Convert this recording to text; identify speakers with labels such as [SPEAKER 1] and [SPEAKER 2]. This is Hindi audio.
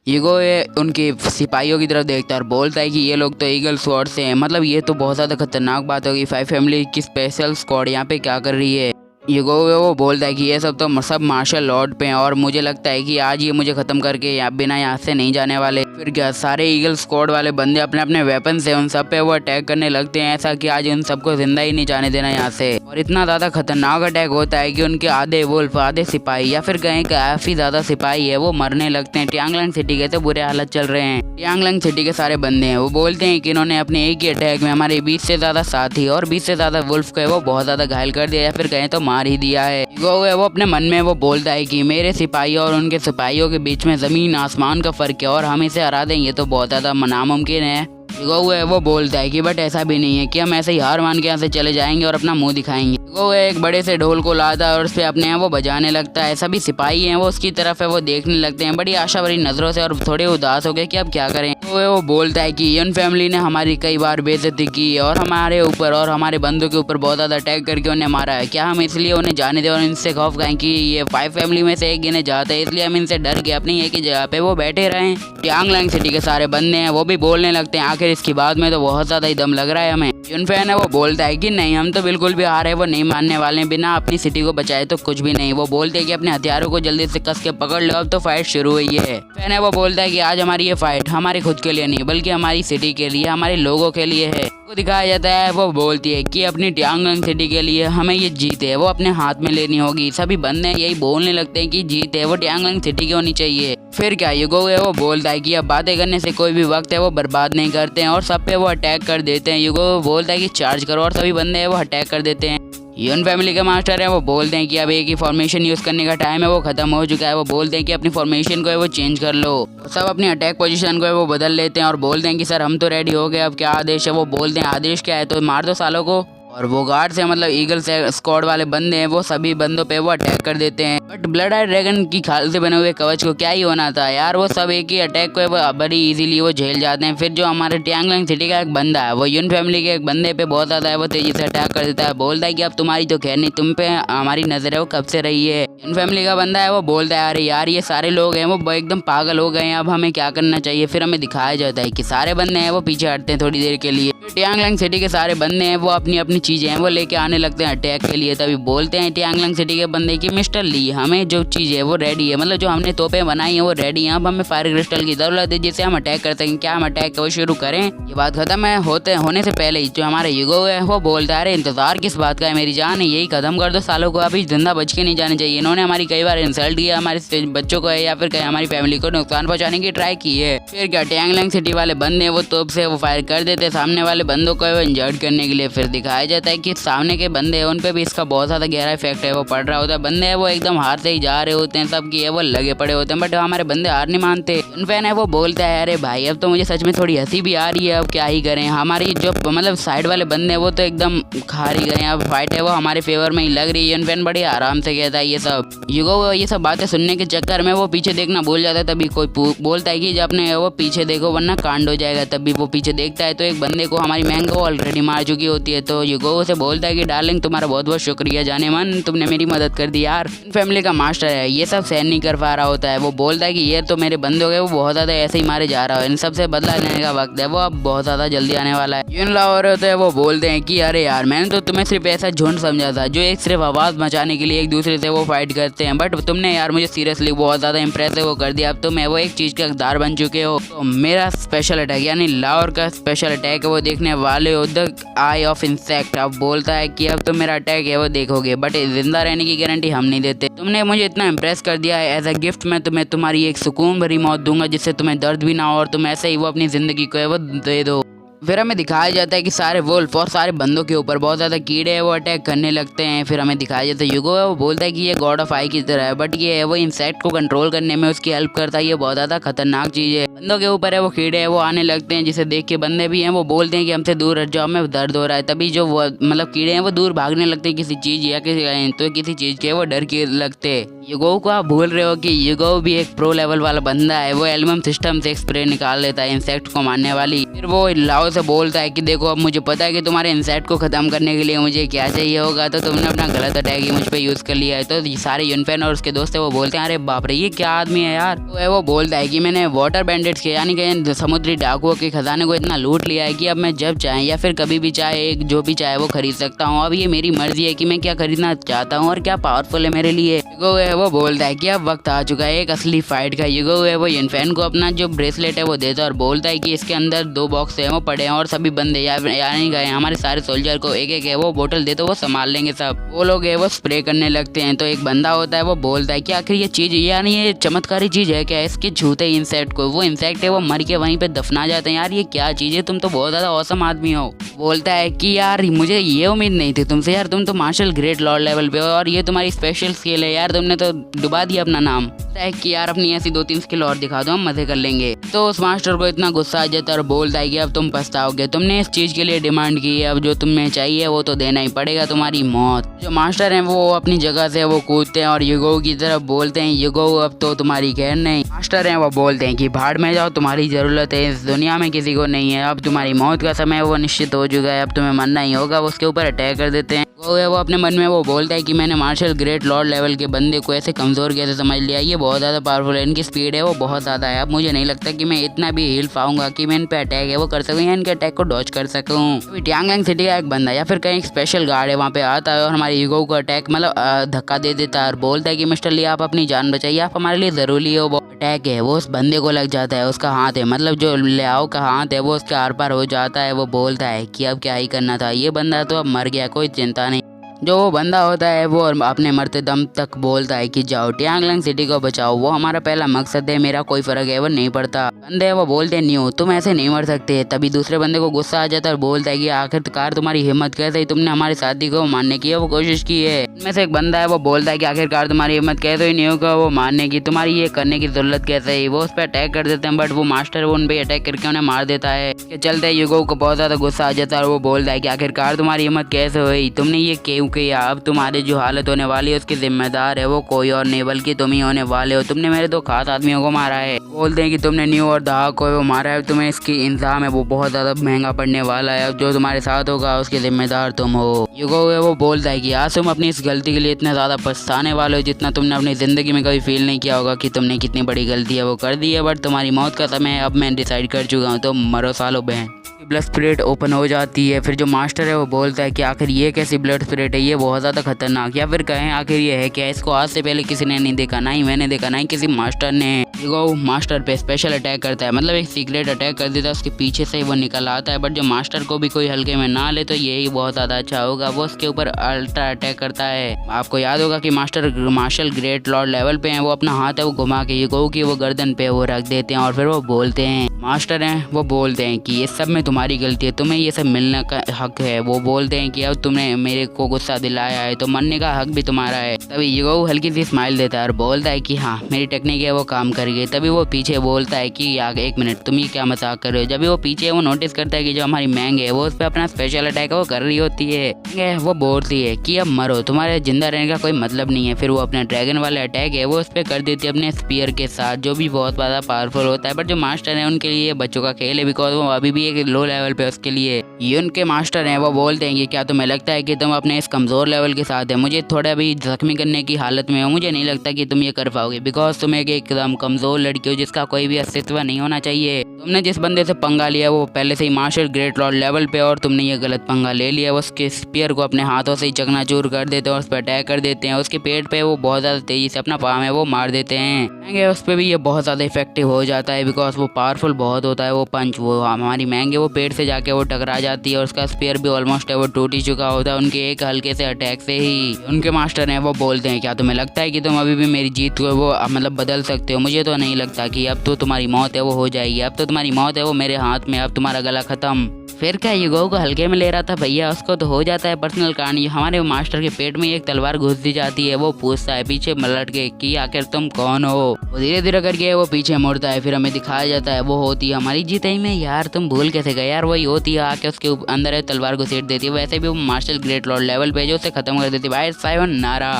[SPEAKER 1] ईगो ये उनके सिपाहियों की तरफ देखता है और बोलता है कि ये लोग तो ईगल स्वॉर्ड से हैं, मतलब ये तो बहुत ज़्यादा खतरनाक बात होगी। फाइव फैमिली की स्पेशल स्क्वाड यहाँ पे क्या कर रही है। ईगो वो बोलता है कि ये सब तो सब मार्शल लॉर्ड पे हैं और मुझे लगता है कि आज ये मुझे ख़त्म करके बिना यहाँ से नहीं जाने वाले। फिर क्या सारे ईगल स्क्वाड वाले बंदे अपने अपने वेपन से उन सब पे वो अटैक करने लगते हैं, ऐसा कि आज उन सबको जिंदा ही नहीं जाने देना यहाँ से। और इतना ज़्यादा खतरनाक अटैक होता है कि उनके आधे वुल्फ, आधे सिपाही या फिर कहीं काफ़ी ज़्यादा सिपाही है वो मरने लगते हैं। टियांगलैंग सिटी के तो बुरे हालत चल रहे हैं। टियांगलैंग सिटी के सारे बंदे हैं वो बोलते हैं कि इन्होंने अपने एक ही अटैक में हमारे 20 से ज़्यादा साथी और 20 से ज़्यादा वुल्फ को वो बहुत ज़्यादा घायल कर दिया या फिर कहीं तो मार ही दिया है। वो अपने मन में वो बोलता है कि मेरे सिपाही और उनके सिपाहियों के बीच में ज़मीन आसमान का फ़र्क है और हम इसे हरा दें ये तो बहुत ज़्यादा नामुमकिन है। वो बोलता है कि बट ऐसा भी नहीं है कि हम ऐसे ही हार मान के यहाँ से चले जाएंगे और अपना मुंह दिखाएंगे। वो एक बड़े से ढोल को लाता है और उस पर अपने यहाँ वो बजाने लगता है। सभी सिपाही हैं वो उसकी तरफ है वो देखने लगते हैं बड़ी आशा भरी नज़रों से और थोड़े उदास हो गए कि अब क्या करें। वो बोलता है कि यन फैमिली ने हमारी कई बार बेइज्जती की है और हमारे ऊपर और हमारे बंदों के ऊपर बहुत ज़्यादा अटैक करके उन्हें मारा है। क्या हम इसलिए उन्हें जाने दें और इनसे खौफ खाएं कि ये फाइव फैमिली में से एक गिने जाते हैं, इसलिए हम इनसे डर के अपनी एक ही जगह पे वो बैठे रहें। टियांगलैंग सिटी के सारे बंदे हैं वो भी बोलने लगते हैं आखिर इसकी बात में तो बहुत ज़्यादा ही दम लग रहा है हमें। युनफैन है वो बोलता है कि नहीं हम तो बिल्कुल भी हारे वो नहीं मानने वाले हैं, बिना अपनी सिटी को बचाए तो कुछ भी नहीं। वो बोलते हैं कि अपने हथियारों को जल्दी से कस के पकड़ लो, अब तो फाइट शुरू हुई है। फैन है वो बोलता है कि आज हमारी ये फाइट हमारे खुद के लिए नहीं बल्कि हमारी सिटी के लिए, हमारे लोगों के लिए है। वो दिखाया जाता है वो बोलती है कि अपनी टियांगलैंग सिटी के लिए हमें ये जीत है वो अपने हाथ में लेनी होगी। सभी बंदे यही बोलने लगते हैं कि जीत है वो टियांगलैंग सिटी की होनी चाहिए। फिर क्या यूगो है वो बोलता है कि अब बातें करने से कोई भी वक्त है वो बर्बाद नहीं करते हैं और सब पे वो अटैक कर देते हैं। यूगो बोलता है कि चार्ज करो और सभी बंदे हैं वो अटैक कर देते हैं। यून फैमिली के मास्टर है वो बोलते हैं कि अब एक ही फॉर्मेशन यूज़ करने का टाइम है वो ख़त्म हो चुका है। वो बोलते हैं कि अपनी फॉर्मेशन को है वो चेंज कर लो। सब अपनी अटैक पोजीशन को है वो बदल लेते हैं और बोलते हैं कि सर हम तो रेडी हो गए, अब क्या आदेश है। वो बोलते हैं आदेश क्या है, तो मार दो सालों को। और वो गार्ड से मतलब ईगल से स्क्वाड वाले बंदे हैं वो सभी बंदों पे वो अटैक कर देते हैं। बट ब्लड आई ड्रैगन की खाल से बने हुए कवच को क्या ही होना था यार, वो सब एक ही अटैक को वो बड़ी इजीली वो झेल जाते हैं। फिर जो हमारे टियांगलैंग सिटी का एक बंदा है वो यून फैमिली के एक बंदे पे बहुत ज़्यादा है वो तेजी से अटैक कर देता है। बोलता है कि अब तुम्हारी तो खैर नहीं, तुम पे हमारी नज़र है वो कब से रही है। यून फैमिली का बंदा है वो बोलता है अरे यार ये सारे लोग हैं वो एकदम पागल हो गए हैं, अब हमें क्या करना चाहिए। फिर हमें दिखाया जाता है कि सारे बंदे हैं वो पीछे हटते हैं थोड़ी देर के लिए। टियांगलैंग सिटी के सारे बंदे हैं वो अपनी अपनी चीज़ें हैं वो लेके आने लगते हैं अटैक के लिए। तभी बोलते हैं टियांगलैंग सिटी के बंदे की मिस्टर ली हमें जो चीज़ है वो रेडी है, मतलब जो हमने तोपें बनाई हैं वो रेडी हैं, अब हमें फायर क्रिस्टल की ज़रूरत है जिससे हम अटैक कर सकें। क्या हम अटैक वो शुरू करें? ये बात खत्म है होने से पहले ही जो हमारे यूगो है वो बोलता है अरे इंतजार किस बात का है मेरी जान, यही खत्म कर दो सालों को, अभी जिंदा बच के नहीं जाने चाहिए। इन्होंने हमारी कई बार इंसल्ट किया, हमारे बच्चों को है या फिर कहीं हमारी फैमिली को नुकसान पहुंचाने की ट्राई की है। फिर क्या टियांगलैंग सिटी वाले बंदे वो तोप से वो फायर कर देते सामने वाले बंदों को इंजर्ड करने के लिए। फिर दिखाया जाता है कि सामने के बंदे हैं उन पे भी इसका बहुत ज़्यादा गहरा इफेक्ट है वो पड़ रहा होता है। बंदे हैं वो एकदम हार से ही जा रहे होते हैं, सब की है वो लगे पड़े होते हैं, बट हमारे बंदे हार नहीं मानते। फैन है वो बोलता है अरे भाई अब तो मुझे सच में थोड़ी हंसी भी आ रही है, अब क्या ही करें। हमारी जो मतलब साइड वाले बंदे हैं वो तो एकदम हार ही गए, अब फाइट है वो हमारे फेवर में ही लग रही है। फैन बड़ी आराम से कहता है ये सब युगो ये सब बातें सुनने के चक्कर में वो पीछे देखना भूल जाता है। तभी कोई बोलता है कि जब अपने वो पीछे देखो वरना कांड हो जाएगा। तभी वो पीछे देखता है तो एक बंदे को हमारी मैंगो ऑलरेडी मार चुकी होती है। तो युगो से बोलता है कि डार्लिंग तुम्हारा बहुत बहुत शुक्रिया जाने मन, तुमने मेरी मदद कर दी यार। फैमिली का मास्टर है ये सब सहन नहीं कर पा रहा होता है। वो बोलता है कि ये तो मेरे बंदे हो गए वो बहुत ज़्यादा ऐसे ही मारे जा रहा है, इन सबसे बदला लेने का वक्त है वो अब बहुत ज़्यादा जल्दी आने वाला है। यून लाहौर होते हैं वो बोलते हैं कि अरे यार मैंने तो तुम्हें सिर्फ ऐसा झुंड समझा था जो एक सिर्फ आवाज़ मचाने के लिए एक दूसरे से वो फाइट करते हैं, बट तुमने यार मुझे सीरियसली बहुत ज़्यादा इंप्रेसिव वो कर दिया। अब तो मैं वो एक चीज़ के हकदार बन चुके हो। तो मेरा स्पेशल अटैक यानी लाहौर का स्पेशल अटैक है वो देखने वाले हो, द आई ऑफ इंसेक्ट। अब बोलता है कि अब तो मेरा अटैक है वो देखोगे, बट जिंदा रहने की गारंटी हम नहीं देते। तुमने मुझे इतना इंप्रेस कर दिया है, एज अ गिफ्ट मैं तुम्हें तुम्हारी एक सुकून भरी मौत दूंगा जिससे तुम्हें दर्द भी ना हो और तुम ऐसे ही वो अपनी ज़िंदगी को है वो दे दो। फिर हमें दिखाया जाता है कि सारे वुल्फ और सारे बंदों के ऊपर बहुत ज़्यादा कीड़े हैं वो अटैक करने लगते हैं। फिर हमें दिखाया जाता है युगो है वो बोलता है कि ये गॉड ऑफ आई की तरह है, बट ये है वो इंसेक्ट को कंट्रोल करने में उसकी हेल्प करता है, ये बहुत ज़्यादा खतरनाक चीज़ है। बंदों के ऊपर है वो कीड़े है वो आने लगते हैं जिसे देख के बंदे भी हैं वो बोलते हैं कि हमसे दूर हट जाओ, हमें दर्द हो रहा है। तभी जो मतलब कीड़े हैं वो दूर भागने लगते हैं किसी चीज़ या किसी चीज़ के वो डर के लगते। युगो को आप भूल रहे हो कि युगो भी एक प्रो लेवल वाला बंदा है, वो एल्बम सिस्टम से एक स्प्रे निकाल लेता है इंसेक्ट को मारने वाली। फिर वो लाओ उसे बोलता है कि देखो अब मुझे पता है कि तुम्हारे इंसेक्ट को खत्म करने के लिए मुझे क्या चाहिए होगा, तो तुमने अपना गलत अटैक ही मुझ पे यूज कर लिया है। तो सारे यूनफेन और उसके दोस्त है वो बोलते हैं अरे बाप रे ये क्या आदमी है यार। तो वो बोलता है कि मैंने वाटर बैंडिट्स के यानी कि समुद्री डाकुओं के खजाने को इतना लूट लिया है कि अब मैं जब चाहे या फिर कभी भी चाहे जो भी चाहे वो खरीद सकता हूँ। अब ये मेरी मर्जी है कि मैं क्या खरीदना चाहता हूँ और क्या पावरफुल है मेरे लिए। युगो है वो बोलता है कि अब वक्त आ चुका है एक असली फाइट का। युगो है वो यूनफेन को अपना जो ब्रेसलेट है वो देता है और बोलता है कि इसके अंदर 2 बॉक्स है वो पड़े हैं और सभी बंदे यानी गए हमारे सारे सोल्जर को एक एक है वो बोतल दे तो वो संभाल लेंगे सब। वो लोग है वो स्प्रे करने लगते हैं। तो एक बंदा होता है वो बोलता है कि आखिर ये चीज यानी ये चमत्कारी चीज है क्या, इसके छूते ही इंसेक्ट को वो इंसेक्ट है वो मर के वहीं पे दफना जाते हैं। यार ये क्या चीज है, तुम तो बहुत ज्यादा औसम आदमी हो। बोलता है कि यार मुझे ये उम्मीद नहीं थी तुमसे यार, तुम तो मार्शल ग्रेट लॉर्ड लेवल पे हो और ये तुम्हारी स्पेशल स्किल है यार, तुमने तो डुबा दिया अपना नाम। कि यार अपनी ऐसी 2-3 स्किल और दिखा दो हम मजे कर लेंगे। तो उस मास्टर को इतना गुस्सा आ जाता है और बोलता है कि अब तुम पछताओगे, तुमने इस चीज के लिए डिमांड की है, अब जो तुम्हें चाहिए वो तो देना ही पड़ेगा, तुम्हारी मौत। जो मास्टर हैं वो अपनी जगह से वो कूदते हैं और युगो की तरफ बोलते हैं युगो अब तो तुम्हारी खैर नहीं। मास्टर हैं वो बोलते हैं कि भाड़ में जाओ, तुम्हारी जरूरत है इस दुनिया में किसी को नहीं है, अब तुम्हारी मौत का समय वो निश्चित हो चुका है, अब तुम्हें मरना ही होगा। उसके ऊपर अटैक कर देते हैं। वो अपने मन में वो बोलता है कि मैंने मार्शल ग्रेट लॉर्ड लेवल के बंदे को ऐसे कमजोर कैसे समझ लिया, ये बहुत ज़्यादा पावरफुल है, इनकी स्पीड है वो बहुत ज़्यादा है, अब मुझे नहीं लगता कि मैं इतना भी हील पाऊंगा कि मैं इन पे अटैक है वो कर सकूँ या इनके अटैक को डॉज कर सकूँ। अभी ट्यांगलैंग सिटी का एक बंदा या फिर कहीं स्पेशल गार्ड है वहाँ पे आता है और हमारे युगो को अटैक मतलब धक्का दे देता है और बोलता है कि मिस्टर ली आप अपनी जान बचाइए, आप हमारे लिए ज़रूरी हो। वो अटैक है वो उस बंदे को लग जाता है, उसका हाथ है मतलब जो लियाओ का हाथ है वो उसके आर पार हो जाता है। वो बोलता है कि अब क्या ही करना था, ये बंदा तो अब मर गया, कोई चिंता नहीं। जो वो बंदा होता है वो अपने मरते दम तक बोलता है कि जाओ ट्यांगलैंग सिटी को बचाओ, वो हमारा पहला मकसद है, मेरा कोई फर्क है वो नहीं पड़ता। बंदे वो बोलते नहीं तुम ऐसे नहीं मर सकते। तभी दूसरे बंदे को गुस्सा आ जाता है और बोलता है कि आखिरकार तुम्हारी हिम्मत कैसे, तुमने हमारे साथी को मारने की वो कोशिश की है। इनमें से एक बंदा है वो बोलता है कि आखिरकार तुम्हारी हिम्मत कैसे ही नहीं होगा वो मारने की, तुम्हारी ये करने की जरूरत कैसे ही। वो उस पर अटैक कर देते हैं बट वो मास्टर उन पे अटैक करके उन्हें मार देता है। इसके चलते युगो को बहुत ज्यादा गुस्सा आ जाता है और वो बोलता है कि आखिरकार तुम्हारी हिम्मत कैसे हुई, तुमने ये क्यों किया, अब तुम्हारे जो हालत होने वाली है उसकी जिम्मेदार है वो कोई और नहीं बल्कि तुम ही होने वाले हो, तुमने मेरे 2 खास आदमियों को मारा है। बोलते हैं कि तुमने न्यू और दाग को वो मारा है, तुम्हें इसकी इंतजाम है वो बहुत ज्यादा महंगा पड़ने वाला है, अब जो तुम्हारे साथ होगा उसके जिम्मेदार तुम हो। युगो वो बोलता है कि आज तुम अपनी इस गलती के लिए इतना ज्यादा पछताने वाले हो जितना तुमने अपनी जिंदगी में कभी फील नहीं किया होगा कि तुमने कितनी बड़ी गलती है वो कर दी है, बट तुम्हारी मौत का समय है, अब मैं डिसाइड कर चुका हूँ, तो मरो सालो बहन। ब्लड स्पिरिट ओपन हो जाती है। फिर जो मास्टर है वो बोलता है कि आखिर ये कैसी ब्लड स्पिरिट है, ये बहुत ज़्यादा खतरनाक, या फिर कहें आखिर ये है क्या, इसको आज से पहले किसी ने नहीं देखा, ना ही मैंने देखा, ना ही किसी मास्टर ने। युगो मास्टर पे स्पेशल अटैक करता है, मतलब एक सीक्रेट अटैक कर देता है, उसके पीछे से ही वो निकल आता है, बट जो मास्टर को भी कोई हल्के में ना ले तो यही बहुत ज़्यादा अच्छा होगा। वो उसके ऊपर अल्ट्रा अटैक करता है। आपको याद होगा कि master marshal great lord level पे हैं, वो अपना हाथ है वो घुमा के युगो की वो गर्दन पे वो रख देते हैं और फिर वो बोलते हैं, मास्टर हैं वो बोलते हैं कि ये सब में तुम्हारी गलती है, तुम्हें ये सब मिलने का हक है। वो बोलते हैं कि अब तुमने मेरे को गुस्सा दिलाया है तो मरने का हक भी तुम्हारा है। तभी युगो हल्की सी स्माइल देता है और बोलता है कि हाँ मेरी टेक्निक है वो काम कर गई। तभी वो पीछे बोलता है कि यार एक मिनट तुम ये क्या मजाक कर रहे हो। जब वो पीछे वो नोटिस करता है कि जो हमारी मैंग है वो उस पर अपना स्पेशल अटैक वो कर रही होती है। वो बोलती है कि अब मरो, तुम्हारे जिंदा रहने का कोई मतलब नहीं है। फिर वो अपने ड्रैगन वाले अटैक है वो उस पर कर देती है अपने स्पीयर के साथ, जो भी बहुत ज़्यादा पावरफुल होता है। बट जो मास्टर है उनके लिए बच्चों का खेल है, बिकॉज वो अभी भी एक लो लेवल पे उसके लिए। ये उनके मास्टर हैं वो बोलते हैं कि क्या तुम्हें लगता है कि तुम अपने इस कमज़ोर लेवल के साथ है, मुझे थोड़ा भी जख्मी करने की हालत में हो, मुझे नहीं लगता कि तुम ये कर पाओगे, बिकॉज तुम एक एकदम कमज़ोर लड़की हो जिसका कोई भी अस्तित्व नहीं होना चाहिए। तुमने जिस बंदे से पंगा लिया वो पहले से ही मार्शल ग्रेट लॉर्ड लेवल पे, और तुमने ये गलत पंगा ले लिया। उसके स्पीयर को अपने हाथों से ही चकनाचूर कर देते हैं और उस पर अटैक कर देते हैं। उसके पेट पे वो बहुत ज़्यादा तेज़ी से अपना पाम है वो मार देते हैं। उस पर भी ये बहुत ज़्यादा इफेक्टिव हो जाता है, बिकॉज वो पावरफुल बहुत होता है वो पंच। वो हमारी महंगे वो पेट से जाके वो टकरा जाती है और उसका स्पीयर भी ऑलमोस्ट है वो टूट ही चुका होता है उनके एक हल्के से अटैक से ही। उनके मास्टर हैं वो बोलते हैं क्या तुम्हें लगता है कि तुम अभी भी मेरी जीत को वो मतलब बदल सकते हो, मुझे तो नहीं लगता कि अब तो तुम्हारी मौत है वो हो जाएगी, अब तो तुम्हारी मौत है वो मेरे हाथ में, अब तुम्हारा गला खत्म। फिर क्या युगो को हल्के में ले रहा था भैया, उसको तो हो जाता है पर्सनल कहानी। हमारे मास्टर के पेट में एक तलवार घुस दी जाती है, वो पूछता है पीछे मलट के कि आखिर तुम कौन हो। वो धीरे धीरे करके वो पीछे मुड़ता है, फिर हमें दिखाया जाता है वो होती है हमारी जीते में। यार तुम भूल कैसे गए यार, वही होती है आके उसके अंदर तलवार को सेट देती है। वैसे भी वो मार्शल ग्रेट लॉर्ड लेवल पे जो उसे खत्म कर देती है भाई, साइवन नारा।